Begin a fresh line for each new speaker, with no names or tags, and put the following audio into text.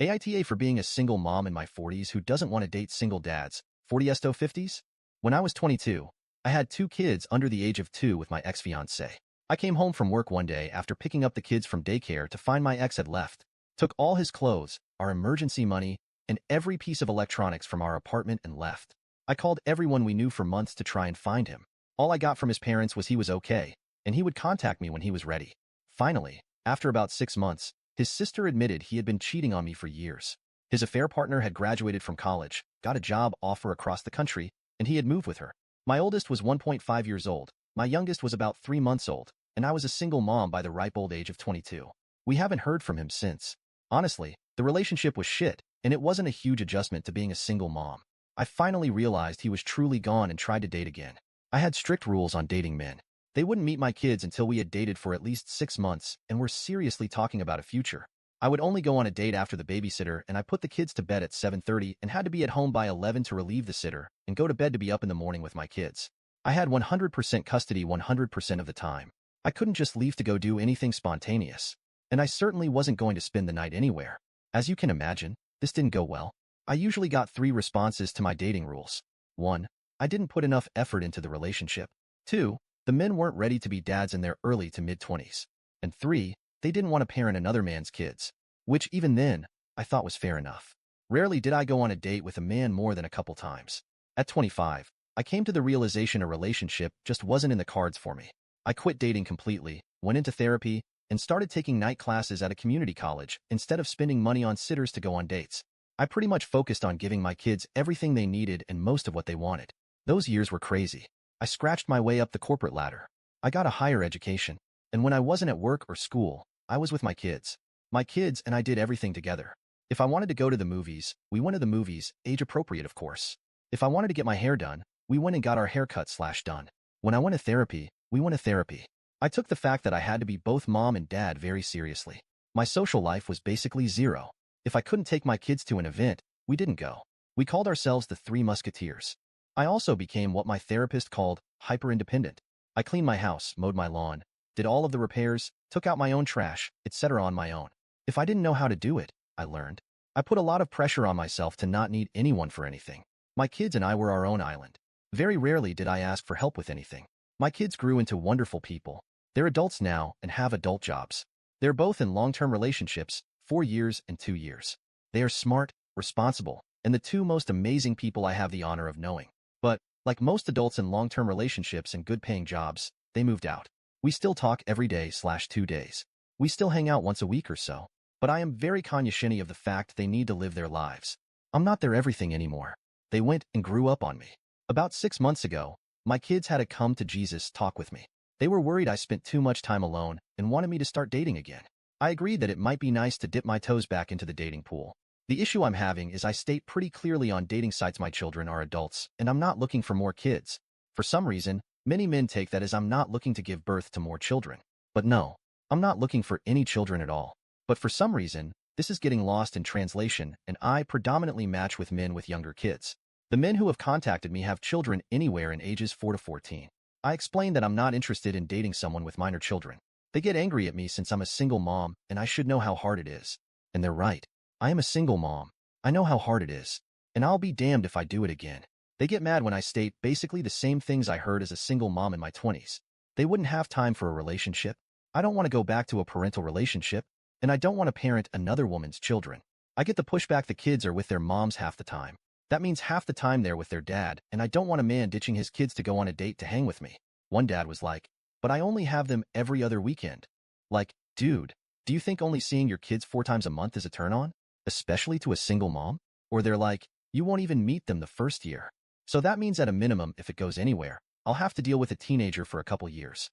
AITA for being a single mom in my 40s who doesn't want to date single dads. 40s-50s? When I was 22, I had 2 kids under the age of 2 with my ex-fiancée. I came home from work one day after picking up the kids from daycare to find my ex had left, took all his clothes, our emergency money, and every piece of electronics from our apartment and left. I called everyone we knew for months to try and find him. All I got from his parents was he was okay, and he would contact me when he was ready. Finally, after about 6 months, his sister admitted he had been cheating on me for years. His affair partner had graduated from college, got a job offer across the country, and he had moved with her. My oldest was 1.5 years old, my youngest was about 3 months old, and I was a single mom by the ripe old age of 22. We haven't heard from him since. Honestly, the relationship was shit, and it wasn't a huge adjustment to being a single mom. I finally realized he was truly gone and tried to date again. I had strict rules on dating men. They wouldn't meet my kids until we had dated for at least 6 months and were seriously talking about a future. I would only go on a date after the babysitter, and I put the kids to bed at 7:30 and had to be at home by 11 to relieve the sitter and go to bed to be up in the morning with my kids. I had 100% custody 100% of the time. I couldn't just leave to go do anything spontaneous. And I certainly wasn't going to spend the night anywhere. As you can imagine, this didn't go well. I usually got 3 responses to my dating rules. 1. I didn't put enough effort into the relationship. 2. The men weren't ready to be dads in their early to mid-20s. And 3. They didn't want to parent another man's kids. Which, even then, I thought was fair enough. Rarely did I go on a date with a man more than a couple times. At 25, I came to the realization a relationship just wasn't in the cards for me. I quit dating completely, went into therapy, and started taking night classes at a community college instead of spending money on sitters to go on dates. I pretty much focused on giving my kids everything they needed and most of what they wanted. Those years were crazy. I scratched my way up the corporate ladder. I got a higher education. And when I wasn't at work or school, I was with my kids. My kids and I did everything together. If I wanted to go to the movies, we went to the movies, age appropriate of course. If I wanted to get my hair done, we went and got our haircut/done. When I went to therapy, we went to therapy. I took the fact that I had to be both mom and dad very seriously. My social life was basically zero. If I couldn't take my kids to an event, we didn't go. We called ourselves the Three Musketeers. I also became what my therapist called hyper-independent. I cleaned my house, mowed my lawn, did all of the repairs, took out my own trash, etc. on my own. If I didn't know how to do it, I learned. I put a lot of pressure on myself to not need anyone for anything. My kids and I were our own island. Very rarely did I ask for help with anything. My kids grew into wonderful people. They're adults now and have adult jobs. They're both in long-term relationships, 4 years and 2 years. They are smart, responsible, and the 2 most amazing people I have the honor of knowing. But, like most adults in long-term relationships and good-paying jobs, they moved out. We still talk every day/2 days. We still hang out once a week or so. But I am very cognizant of the fact they need to live their lives. I'm not their everything anymore. They went and grew up on me. About 6 months ago, my kids had a come-to-Jesus talk with me. They were worried I spent too much time alone and wanted me to start dating again. I agreed that it might be nice to dip my toes back into the dating pool. The issue I'm having is I state pretty clearly on dating sites my children are adults and I'm not looking for more kids. For some reason, many men take that as I'm not looking to give birth to more children. But no, I'm not looking for any children at all. But for some reason, this is getting lost in translation and I predominantly match with men with younger kids. The men who have contacted me have children anywhere in ages 4 to 14. I explained that I'm not interested in dating someone with minor children. They get angry at me since I'm a single mom and I should know how hard it is. And they're right. I am a single mom. I know how hard it is. And I'll be damned if I do it again. They get mad when I state basically the same things I heard as a single mom in my 20s. They wouldn't have time for a relationship. I don't want to go back to a parental relationship. And I don't want to parent another woman's children. I get the pushback the kids are with their moms half the time. That means half the time they're with their dad, and I don't want a man ditching his kids to go on a date to hang with me. One dad was like, but I only have them every other weekend. Like, dude, do you think only seeing your kids 4 times a month is a turn-on? Especially to a single mom? Or they're like, you won't even meet them the first year. So that means at a minimum, if it goes anywhere, I'll have to deal with a teenager for a couple years.